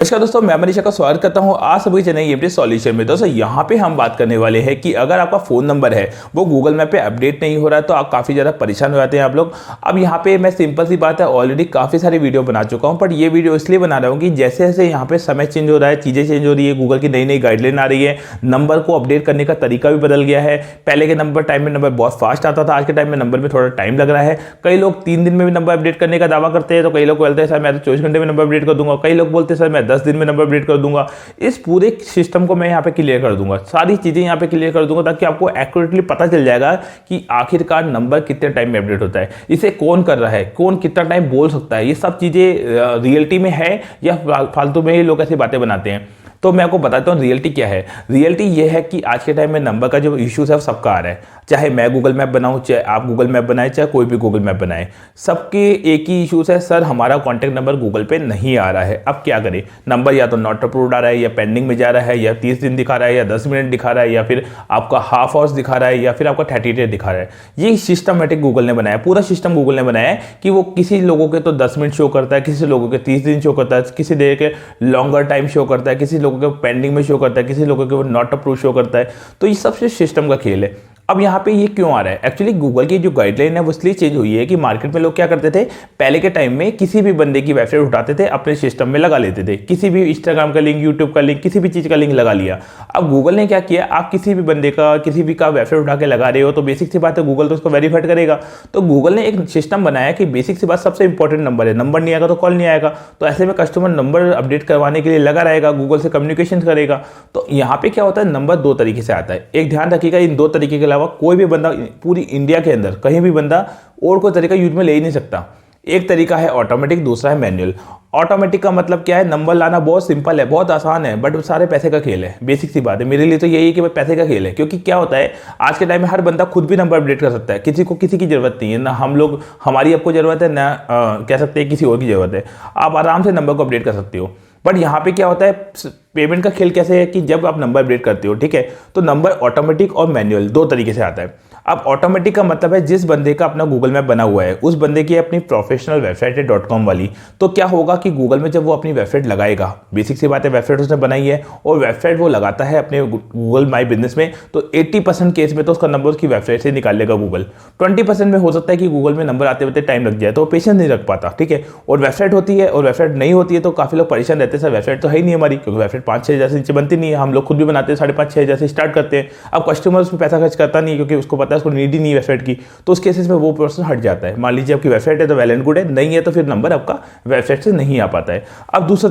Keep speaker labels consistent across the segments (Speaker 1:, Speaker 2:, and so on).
Speaker 1: नमस्कार दोस्तों, मैं मनीषा का स्वागत करता हूं आज सभी चैनल एमटी सॉल्यूशन में। दोस्तों यहां पे हम बात करने वाले हैं कि अगर आपका फ़ोन नंबर है वो गूगल मैप पे अपडेट नहीं हो रहा है तो आप काफ़ी ज़्यादा परेशान हो जाते हैं आप लोग। अब यहां पे मैं सिंपल सी बात है, ऑलरेडी काफ़ी सारी वीडियो बना चुका हूं, पर ये वीडियो इसलिए बना रहा हूँ कि जैसे जैसे यहाँ पे समय चेंज हो रहा है, चीज़ें चेंज हो रही है, गूगल की नई नई गाइडलाइन आ रही है, नंबर को अपडेट करने का तरीका भी बदल गया है। पहले के नंबर टाइम में नंबर बहुत फास्ट आता था, आज के टाइम में नंबर में थोड़ा टाइम लग रहा है। कई लोग 3 दिन में भी नंबर अपडेट करने का दावा करते हैं, तो कई लोग बोलते हैं सर मैं तो 24 घंटे में नंबर अपडेट कर दूंगा, कई लोग बोलते हैं सर मैं 10 दिन में नंबर अपडेट कर दूंगा। इस पूरे सिस्टम को मैं यहाँ पे क्लियर कर दूंगा, सारी चीजें यहाँ पे क्लियर कर दूंगा ताकि आपको एक्यूरेटली पता चल जाएगा कि आखिरकार नंबर कितने टाइम में अपडेट होता है, इसे कौन कर रहा है, कौन कितना टाइम बोल सकता है। ये सब चीजें रियलिटी में है या फालतू में ही लोग ऐसी बातें बनाते हैं। तो मैं आपको बताता हूँ रियलिटी क्या है। रियलिटी ये है कि आज के टाइम में नंबर का जो इश्यूज है वो सबका आ रहा है, चाहे मैं गूगल मैप बनाऊँ, चाहे आप गूगल मैप बनाए, चाहे कोई भी गूगल मैप बनाए, सबके एक ही इश्यूज है, सर हमारा कॉन्टैक्ट नंबर गूगल पे नहीं आ रहा है। अब क्या करें, नंबर या तो नॉट अप्रूव्ड आ रहा है, या पेंडिंग में जा रहा है, या 30 दिन दिखा रहा है, या 10 मिनट दिखा रहा है, या फिर आपका हाफ आवर्स दिखा रहा है, या फिर आपका 30 डेज दिखा रहा है। ये सिस्टमेटिक गूगल ने बनाया, पूरा सिस्टम गूगल ने बनाया है कि वो किसी लोगों के तो 10 मिनट शो करता है, किसी लोगों के 30 दिन शो करता है, किसी देर के लॉन्गर टाइम शो करता है, किसी लोगों के पेंडिंग में शो करता है, किसी लोगों के वो नॉट अप्रूव शो करता है। तो ये सबसे सिस्टम का खेल है। अब यहाँ पे ये क्यों आ रहा है, एक्चुअली गूगल की जो गाइडलाइन है वो इसलिए चेंज हुई है कि मार्केट में लोग क्या करते थे, पहले के टाइम में किसी भी बंदे की वेबसाइट उठाते थे, अपने सिस्टम में लगा लेते थे, किसी भी इंस्टाग्राम का लिंक, यूट्यूब का लिंक, किसी भी चीज़ का लिंक लगा लिया। अब गूगल ने क्या किया, आप किसी भी बंदे का किसी भी का वेबसाइट उठा के लगा रहे हो तो बेसिक सी बात है गूगल तो उसको वेरीफाइड करेगा। तो गूगल ने एक सिस्टम बनाया कि बेसिक सी बात सबसे इंपॉर्टेंट नंबर है, नंबर नहीं आएगा तो कॉल नहीं आएगा। तो ऐसे में कस्टमर नंबर अपडेट करवाने के लिए लगा रहेगा, गूगल से कम्युनिकेशन करेगा। तो यहाँ पे क्या होता है, नंबर 2 तरीके से आता है। एक ध्यान रखिएगा, इन 2 तरीके के अलावा कोई भी बंदा पूरी इंडिया के अंदर कहीं भी बंदा और कोई तरीका यूज में ले ही नहीं सकता। एक तरीका है ऑटोमेटिक, दूसरा है मैनुअल। ऑटोमेटिक का मतलब क्या है, नंबर लाना बहुत सिंपल है, बहुत आसान है, बट सारे पैसे का खेल है। बेसिक सी बात है, मेरे लिए तो यही है कि पैसे का खेल है। क्योंकि क्या होता है, आज के टाइम में हर बंदा खुद भी नंबर अपडेट कर सकता है, किसी को किसी की जरूरत नहीं है, ना हम लोग हमारी आपको जरूरत है, ना कह सकते हैं किसी और की जरूरत है। आप आराम से नंबर को अपडेट कर सकते हो। बट यहाँ पे क्या होता है, पेमेंट का खेल कैसे है कि जब आप नंबर अपडेट करते हो, ठीक है, तो नंबर ऑटोमेटिक और मैनुअल 2 तरीके से आता है। अब ऑटोमेटिक का मतलब है जिस बंदे का अपना गूगल मैप बना हुआ है, उस बंदे की अपनी प्रोफेशनल वेबसाइट है .com वाली, तो क्या होगा कि गूगल में जब वो अपनी वेबसाइट लगाएगा, बेसिक सी बात है वेबसाइट उसने बनाई है और वेबसाइट वो लगाता है अपने गूगल माई बिजनेस में, तो 80% केस में तो उसका नंबर उसकी वेबसाइट से निकाल लेगा गूगल। 20% में हो सकता है कि गूगल में नंबर आते होते टाइम लग जाए, तो वो पेशेंस नहीं रख पाता, ठीक है। और वेबसाइट होती है और वेबसाइट नहीं होती है तो काफ़ी लोग परेशान रहते हैं, सर वेबसाइट तो है ही नहीं हमारी, क्योंकि वेबसाइट 5-6 हज़ार से नीचे बनती नहीं है, हम लोग खुद भी बनाते हैं 5.5-6 हज़ार से स्टार्ट करते हैं। अब कस्टमर उसमें पैसा खर्च करता नहीं है क्योंकि उसको पता है उसको नीड ही नहीं वेबसाइट की, तो उस केसेस में वो प्रोसेस हट जाता है। मान लीजिए आपकी वेबसाइट है तो वेल एंड गुड है, नहीं है तो फिर नंबर आपका वेबसाइट से नहीं आ पाता है। अब दूसरा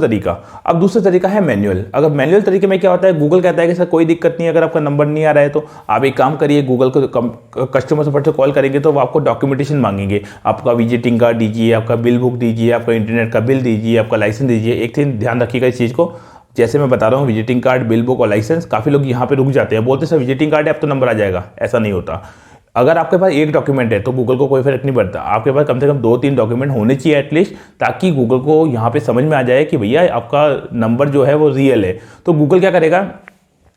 Speaker 1: तरीका है मैनुअल। अगर मैनुअल तरीके में क्या होता है, गूगल कहता है कि सर कोई दिक्कत नहीं है, अगर आपका नंबर नहीं आ रहा है तो आप एक काम करिए, गूगल को कस्टमर सपोर्ट से कॉल करेंगे तो वो आपको डॉक्यूमेंटेशन मांगेंगे, आपका विजिटिंग कार्ड दीजिए, आपका बिल बुक दीजिए, आपका इंटरनेट का बिल दीजिए, आपका लाइसेंस दीजिए। एक चीज ध्यान रखिएगा इस चीज़ को, जैसे मैं बता रहा हूँ विजिटिंग कार्ड, बिल बुक और लाइसेंस, काफ़ी लोग यहाँ पे रुक जाते हैं, बोलते हैं सर विजिटिंग कार्ड है अब तो नंबर आ जाएगा। ऐसा नहीं होता। अगर आपके पास एक डॉक्यूमेंट है तो गूगल को कोई फर्क नहीं पड़ता, आपके पास कम से कम 2-3 डॉक्यूमेंट होने चाहिए एटलीस्ट, ताकि गूगल को यहाँ पे समझ में आ जाए कि भैया आपका नंबर जो है वो रियल है। तो गूगल क्या करेगा,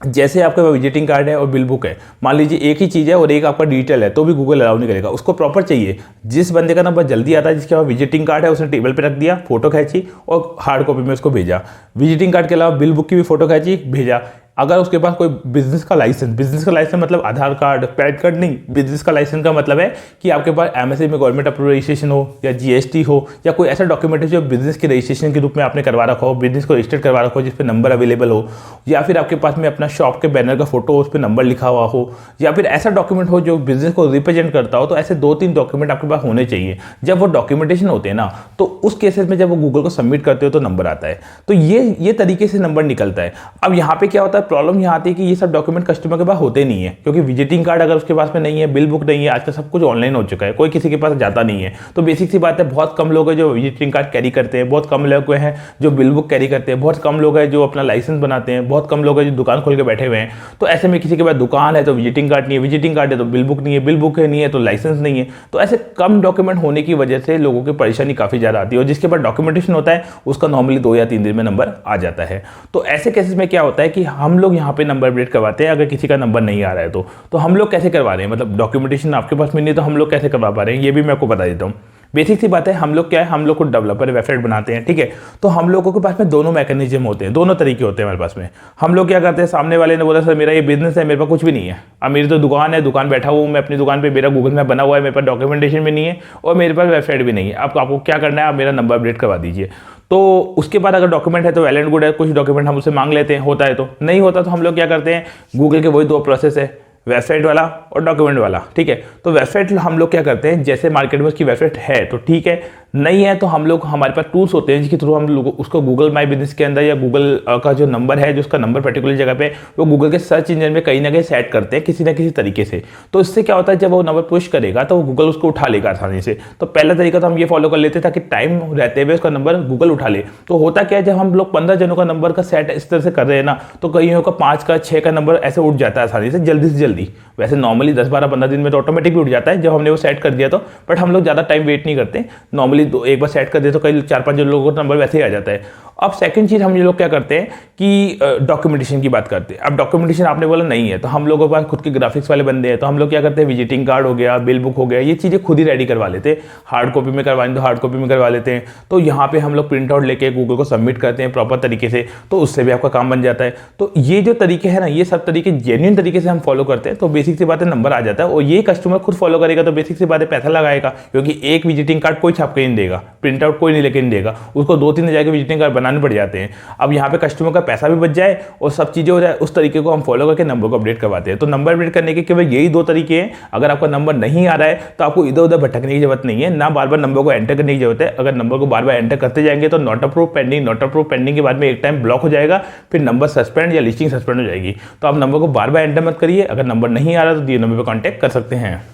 Speaker 1: जैसे आपका विजिटिंग कार्ड है और बिल बुक है, मान लीजिए एक ही चीज़ है और एक आपका डिजिटल है, तो भी गूगल अलाउ नहीं करेगा, उसको प्रॉपर चाहिए। जिस बंदे का नंबर जल्दी आता है, जिसके पास विजिटिंग कार्ड है, उसने टेबल पे रख दिया, फोटो खींची और हार्ड कॉपी में उसको भेजा। विजिटिंग कार्ड के अलावा बिल बुक की भी फोटो खींची, भेजा। अगर उसके पास कोई बिजनेस का लाइसेंस मतलब आधार कार्ड, पैन कार्ड नहीं, बिजनेस का लाइसेंस का मतलब है कि आपके पास एमएसए में गवर्नमेंट अप्रूव रजिस्ट्रेशन हो, या जीएसटी हो, या कोई ऐसा डॉक्यूमेंट है जो बिजनेस के रजिस्ट्रेशन के रूप में आपने करवा रखा हो, बिजनेस को रजिस्टर करवा रखा हो जिस पे नंबर अवेलेबल हो, या फिर आपके पास में अपना शॉप के बैनर का फोटो उस पर नंबर लिखा हुआ हो, या फिर ऐसा डॉक्यूमेंट हो जो बिजनेस को रिप्रेजेंट करता हो, तो ऐसे 2-3 डॉक्यूमेंट आपके पास होने चाहिए। जब वो डॉक्यूमेंटेशन होते हैं ना, तो उस केसेस में जब वो गूगल को सबमिट करते हो तो नंबर आता है। तो ये तरीके से नंबर निकलता है। अब यहाँ पे क्या होता है, प्रॉब्लम यहाँ आती है कि ये सब डॉक्यूमेंट कस्टमर के पास होते नहीं है, क्योंकि विजिटिंग कार्ड अगर उसके पास में नहीं है, बिल बुक नहीं है, आजकल सब कुछ ऑनलाइन हो चुका है, कोई किसी के पास जाता नहीं है। तो बेसिक सी बात है, बहुत कम लोग हैं जो विजिटिंग कार्ड कैरी करते हैं, बहुत कम लोग हैं जो बिल बुक कैरी करते हैं, बहुत कम लोग हैं जो अपना लाइसेंस बनाते हैं, बहुत कम लोग हैं जो दुकान खोल के बैठे हुए हैं। तो ऐसे में किसी के पास दुकान है तो विजिटिंग कार्ड नहीं है, विजिटिंग कार्ड है तो बिल बुक नहीं है, बिल बुक नहीं है तो लाइसेंस नहीं है। तो ऐसे कम डॉक्यूमेंट होने की वजह से लोगों की परेशानी काफ़ी ज़्यादा आती है, और जिसके पास डॉक्यूमेंटेशन होता है उसका नॉर्मली 2 या 3 दिन में नंबर आ जाता है। तो ऐसे केसेस में क्या होता है कि हम लोग यहाँ पे नंबर अपडेट करवाते हैं, अगर किसी का नंबर नहीं आ रहा है तो हम लोग कैसे करवा रहे हैं, मतलब डॉक्यूमेंटेशन आपके पास में नहीं है तो हम लोग कैसे करवा पा रहे हैं, ये भी मैं आपको बता देता हूँ। बेसिक सी बात है, हम लोग क्या है, हम लोग को डेवलपर वेबसाइट बनाते हैं, ठीक है। तो हम लोगों के पास में दोनों मैकेनिज्म होते हैं, दोनों तरीके होते हैं हमारे पास में। हम लोग क्या करते हैं, सामने वाले ने बोला सर मेरा ये बिजनेस है, मेरे पास कुछ भी नहीं है, अब मेरी तो दुकान है, दुकान बैठा हुआ हूँ मैं अपनी दुकान पे, मेरा गूगल मैप बना हुआ है, मेरे पास डॉक्यूमेंटेशन भी नहीं है और मेरे पास वेबसाइट भी नहीं है। अब आपको क्या करना है, आप मेरा नंबर अपडेट करवा दीजिए। तो उसके बाद अगर डॉक्यूमेंट है तो वेल एंड गुड है, कुछ डॉक्यूमेंट हम उससे मांग लेते हैं, होता है तो, नहीं होता तो हम लोग क्या करते हैं, गूगल के वही दो प्रोसेस है, वेबसाइट वाला और डॉक्यूमेंट वाला, ठीक है। तो वेबसाइट हम लोग क्या करते हैं, जैसे मार्केट में उसकी वेबसाइट है तो ठीक है, नहीं है तो हम लोग, हमारे पास टूल्स होते हैं जिसके थ्रू हम लोग उसको गूगल माई बिजनेस के अंदर या गूगल का जो नंबर है, जो उसका नंबर पर्टिकुलर जगह पे, वो गूगल के सर्च इंजन में कहीं ना कहीं सेट करते हैं किसी ना किसी तरीके से। तो इससे क्या होता है, जब वो नंबर पुश करेगा तो वो गूगल उसको उठा लेगा आसानी से। तो पहला तरीका तो हम ये फॉलो कर लेते हैं ताकि टाइम रहते हुए उसका नंबर गूगल उठा ले। तो होता क्या है, जब हम लोग 15 जनों का नंबर का सेट इस तरह से कर रहे हैं ना, तो कईयों का 5 का 6 का नंबर ऐसे उठ जाता है आसानी से, जल्दी से जल्दी। वैसे नॉर्मली 10, 12, 15 दिन में तो ऑटोमेटिकली उठ जाता है जब हमने वो सेट कर दिया तो, बट हम लोग ज़्यादा टाइम वेट नहीं करते, नॉर्मली एक बार सेट कर दे तो कई 4-5 लोगों का नंबर वैसे ही आ जाता है। अब सेकंड चीज़ हम ये लोग क्या करते हैं कि डॉक्यूमेंटेशन की बात करते हैं। अब डॉक्यूमेंटेशन आपने बोला नहीं है, तो हम लोगों के पास खुद के ग्राफिक्स वाले बंदे हैं, तो हम लोग क्या करते हैं, विजिटिंग कार्ड हो गया, बिल बुक हो गया, ये चीज़ें खुद ही रेडी करवा लेते हैं। हार्ड कॉपी में करवाएं तो हार्ड कॉपी में करवा लेते हैं। तो यहाँ पे हम लोग प्रिंट आउट लेके गूगल को सबमिट करते हैं प्रॉपर तरीके से, तो उससे भी आपका काम बन जाता है। तो ये जो तरीके हैं ना, ये सब तरीके जेन्युइन तरीके से हम फॉलो करते हैं, तो बेसिक सी बात है, नंबर आ जाता है। और ये कस्टमर खुद फॉलो करेगा तो बेसिक सी बात है, पैसा लगाएगा, क्योंकि एक विजिटिंग कार्ड कोई छाप के नहीं देगा, प्रिंट आउट कोई नहीं लेके नहीं देगा, उसको 2-3 जाके विजिटिंग कार्ड बनाने पड़ जाते हैं। अब यहाँ पे कस्टमर का पैसा भी बच जाए और सब चीज़ें हो जाए, उस तरीके को हम फॉलो करके नंबर को अपडेट करवाते हैं। तो नंबर अपडेट करने के केवल यही 2 तरीके हैं। अगर आपका नंबर नहीं आ रहा है तो आपको इधर उधर भटकने की जरूरत नहीं है, ना बार बार नंबर को एंटर करने की जरूरत है। अगर नंबर को बार बार एंटर करते जाएंगे तो not approve pending, not approve pending के बाद में एक टाइम ब्लॉक हो जाएगा, फिर नंबर सस्पेंड या लिस्टिंग सस्पेंड हो जाएगी। तो आप नंबर को बार बार एंटर मत करिए। अगर नंबर नहीं आ रहा तो दिए नंबर पर कॉन्टैक्ट कर सकते हैं।